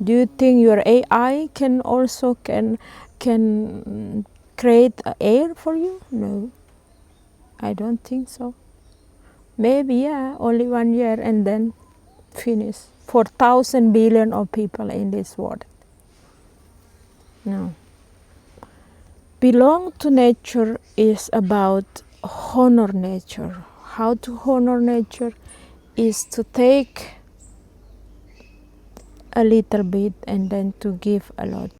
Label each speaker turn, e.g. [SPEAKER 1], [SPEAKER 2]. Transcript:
[SPEAKER 1] Do you think your AI can also can create air for you? No, I don't think so. Maybe yeah, only 1 year and then finish. 4,000 billion of people in this world. No. Belong to nature is about honor nature. How to honor nature is to take a little bit and then to give a lot.